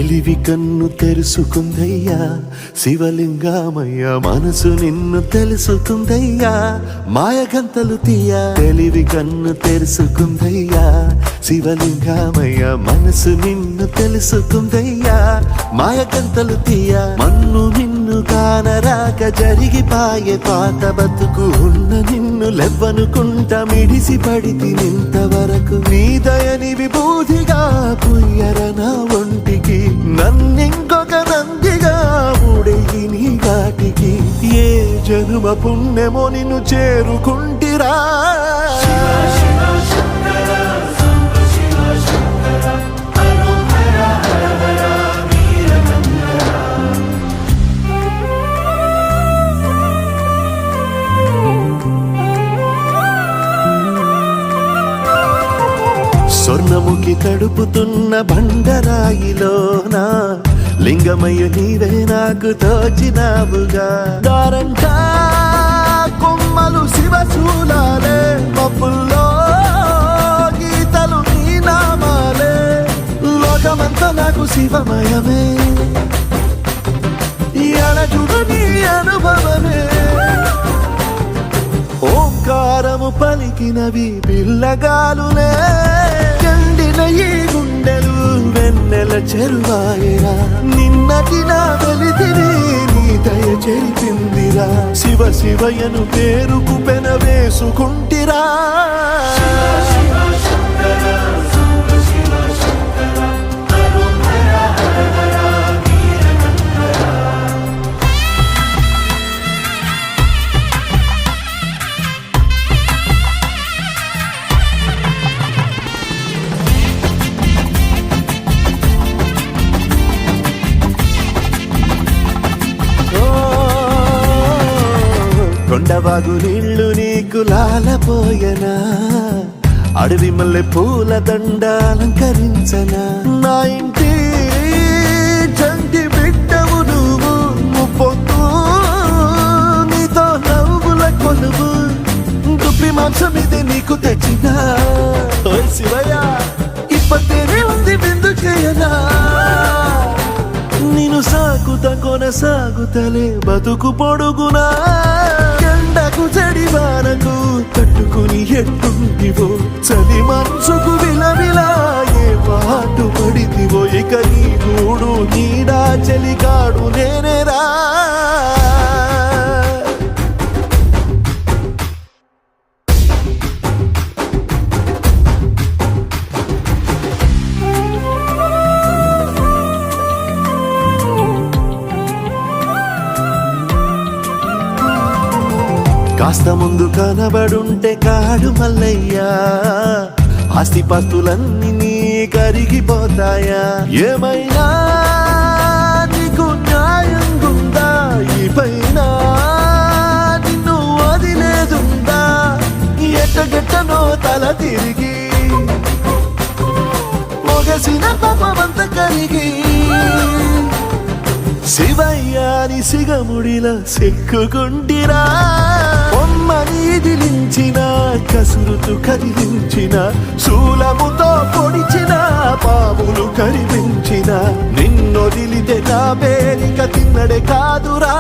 తెలివి కన్ను తెరుసుకుందయ్యా శివలింగమయ్య, మనసు నిన్ను తెలుసుకుందయ్యా మాయగంతలు తీయ. తెలివి కన్ను తెరుసుకుందయ్యా శివలింగమయ్య, మనసు నిన్ను తెలుసుకుందయ్యా మాయగంతలు తీయ. మన్ను నిన్ను కానరాక జరిగిపాయే పాత బతుకు, ఉన్న నిన్ను లెవ్వనుకుంట మిడిసి పడితి నింతవరకు. నీ దయని విభూతిగా పుయ్యర నా ఒంటికి, నన్నింకొక నందిగా ఊడేయి నీ ఘాటికి. ఏ జనుమ పుణ్యమో నిన్ను చేరుకుంటిరా. స్వర్ణముఖి తడుపుతున్న బండరాయిలోనా లింగమయ్య నీవే నాకు తోచినావుగా. దారంటా కొమ్మలు శివశూలాలే, మబ్బుల్లో గీతలు నీ నామాలే. లోకమంతా నాకు శివమయమే, ఎడజుడు నీ అనుభవమే. ఓంకారము పలికినవి పిల్లగాలులే, కండిన ఈ గుండెలు వెన్నెల చెరువాయరా. నిన్నటి నా వెలితిని నీ దయ చెరిపిందిరా. శివ శివయను పేరుకు పెన వేసుకుంటిరా. కొండవాగు నీళ్లు నీకు లాలపోయనా, అడవి మల్లె పూల దండ అలంకరించనా. నా ఇంటి చంటి బిడ్డవు నువ్వు, ముప్పొద్దు నీతో నవ్వుల కొలువు. దుప్పి మాంసం ఇది నీకు తెచ్చినా శివయ్య, ఇప్పటినే ఉంది బిందు చేయనా. నిన్ను సాగుత కొనసాగుతలే బతుకు పొడుగునా. ఎండకు చడివానకు తట్టుకుని ఎట్టుంటివో, చలి మనసుకు విలవిలా ఏ పాటు పడితివో. ఇక నీ గూడు నీడా చలికాడు నేనేరా. కాస్త ముందు కనబడుంటే కాడు మల్లయ్యా, ఆస్తిపాస్తులన్నీ నీ కరిగిపోతాయా. ఏమైనా నీకు న్యాయం గుందా, ఈ పైన నిన్ను వదిలేదుందా. ఎట్టగెట్టనో తల తిరిగి మొగసిన పాపమంత కరిగి. శివయ్యాని సిగముడిలా సిక్కుకుంటిరా. బొమ్మని దిలించిన, కసురుతూ కదిలించిన, శూలముతో పొడిచిన, పాములు కరిపించిన. నిన్నొదిలితే నా పేరిక తిన్నడే కాదురా.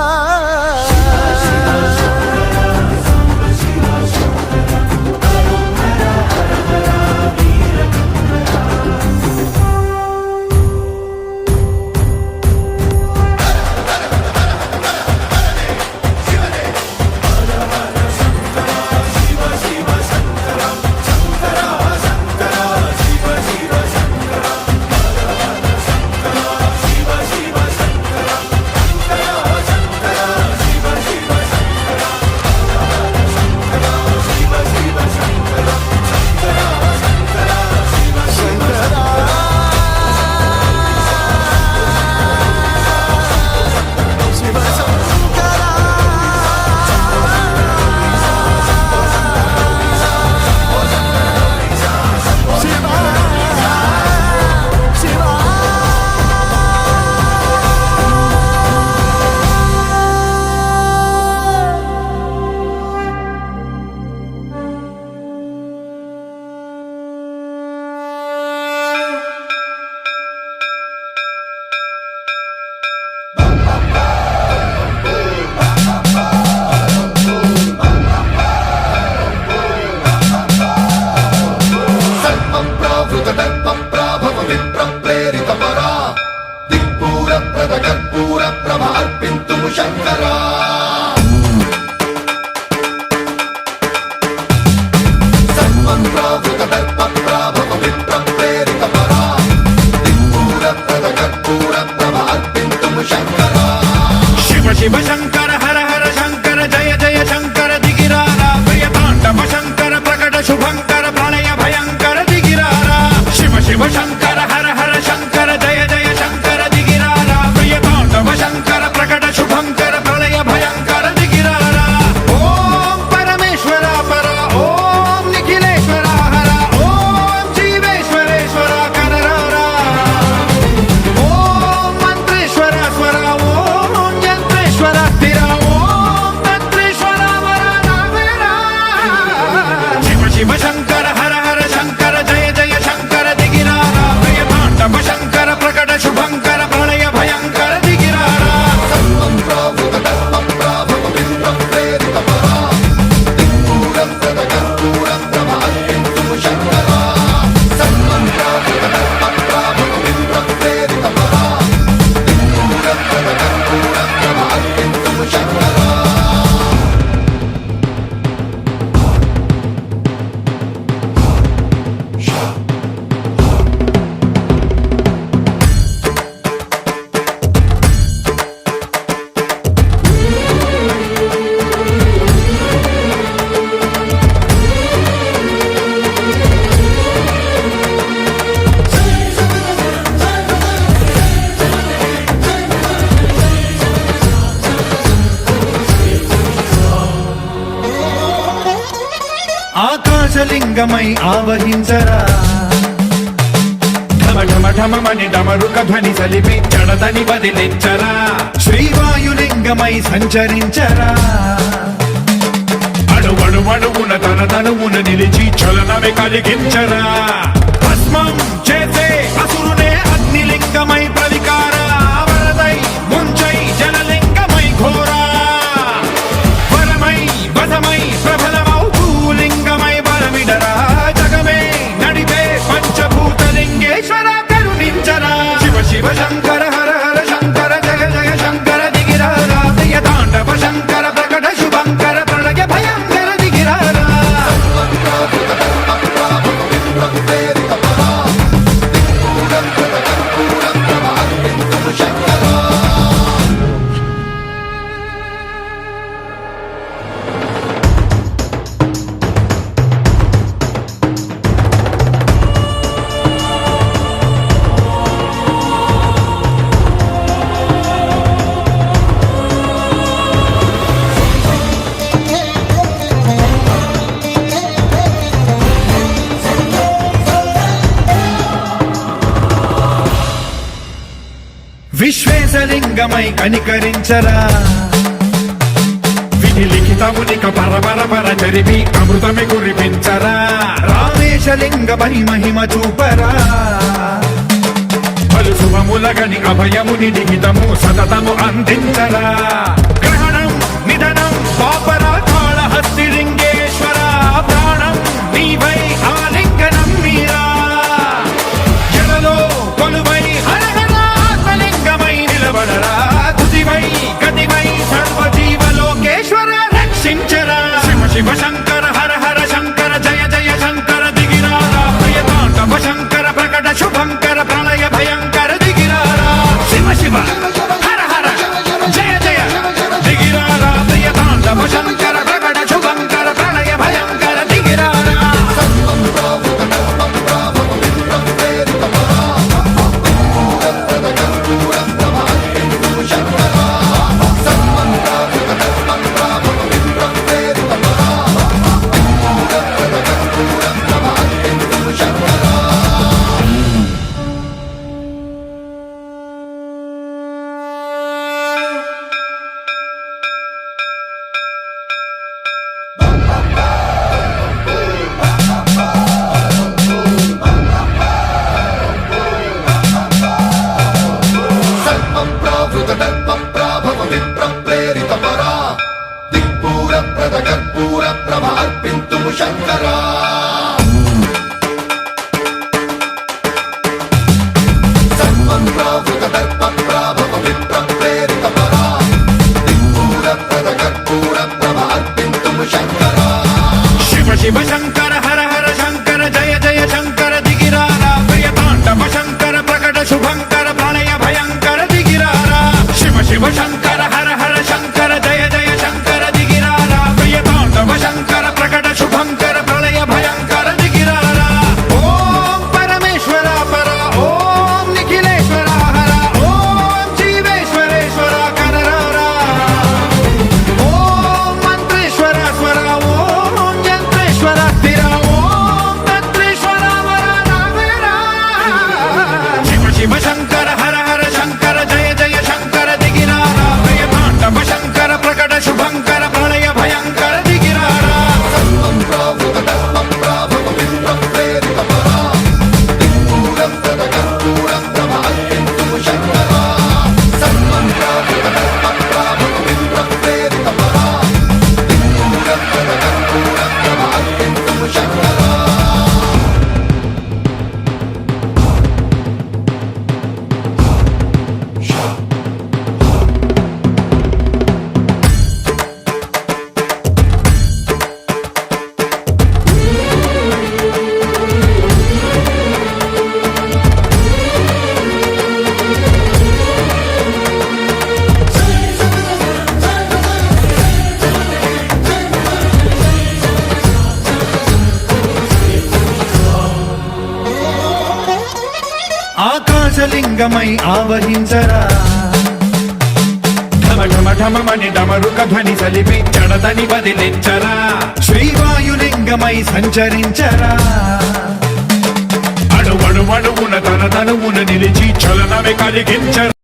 శివ శివ శంకర హర హర శంకర జయ జయ శంకర దిగిరారా ప్రియ తాండవ శంకర ప్రకట శుభంకర ప్రళయ భయంకర దిగిరారా శివ శివ శంకర హర హర శంకర జయ జయ శంకర దిగిరారా ప్రియ తాండవ శంకర ప్రకట శుభంకర ప్రళయ భయంకర దిగిరారా ఓం పరమేశ్వర పర ఓం నిఖిలేశ్వర హర ఓం జీవేశ్వరేశ్వర కరరారా ఓం మంత్రేశ్వర స్వర ఓం యంత్రేశ్వర స్థిర ఓం తంత్రేశ్వర వర నావేరా శివ శివ శంకర హర హర శంకర జయ జయ శంకర దిగిరారా ప్రియ తాండవ శంకర ప్రకట శుభంకర ప్రళయ భయంకర దిగిరారా ఆకాశలింగమై ఆవహించరా ఢమ ఢమ ఢమమని డమరుక ధ్వని సలిపి జడదని వదిలించరా శ్రీవాయులింగమై సంచరించరా అణువణువున తన తనువున నిలిచి చలనమే కలిగించరా భస్మం చేసే అసురునే అగ్నిలింగమై ప్రవికార వరదై ముంచై జలలింగమై ఘోరా వరమై వధమై ప్రబలమౌ భూలింగమై బలమిడరా జగమే నడిపే పంచభూతలింగేశ్వర కరుణించరా శివ శివ శంకర హర హర శంకర జయ జయ శంకర దిగిరారా ప్రియ తాండవ శంకర ప్రకట శుభంకర ప్రళయ భయంకర దిగిరారా విశ్వేశలింగమై కనికరించరా విధి లిఖితమునిక పరపర పర చరిపి అమృతమి కురిపించరా రామేశలింగమై మహిమ చూపరా పలు శుభములగని అభయముని లిఖితము సతతము అందించరా గ్రహణం నిధనం పాపరా కాళహస్తిలింగేశ్వర ప్రాణం నీవై ఆలింగనం మీరా జలలో కొలువై హరహరాత్మలింగమై నిలబడరా తుదివై గతివై సర్వజీవలోకేశ్వర రక్షించరా శివ శివ శంకర హర హర శంకర జయ జయ శంకర దిగిరారా ప్రియ తాండవ శంకర ప్రకట శుభంకర ప్రళయ భయంకర దిగిరారా శివ శివ హర హర జయ జయ దిగిరారా ప్రియ తాండవ శంకర ప్రకట శుభంకర ప్రళయ భయంకర దిగిరారా శంకరా సర్వం ప్రావృత దర్ప ప్రాభవ విప్ర ప్రేరిత పరా దిక్పూర ప్రద కర్పూర ప్రభ అర్పింతుము శంకరా శివ శివ శంకర హర హర ఆకాశలింగమై ఆవహించరా ఢమ ఢమ ఢమమని డమరుక ధ్వని సలిపి జడదని వదిలించరా శ్రీవాయులింగమై సంచరించరా అణువణువున తన తనువున నిలిచి చలనమే కలిగించరా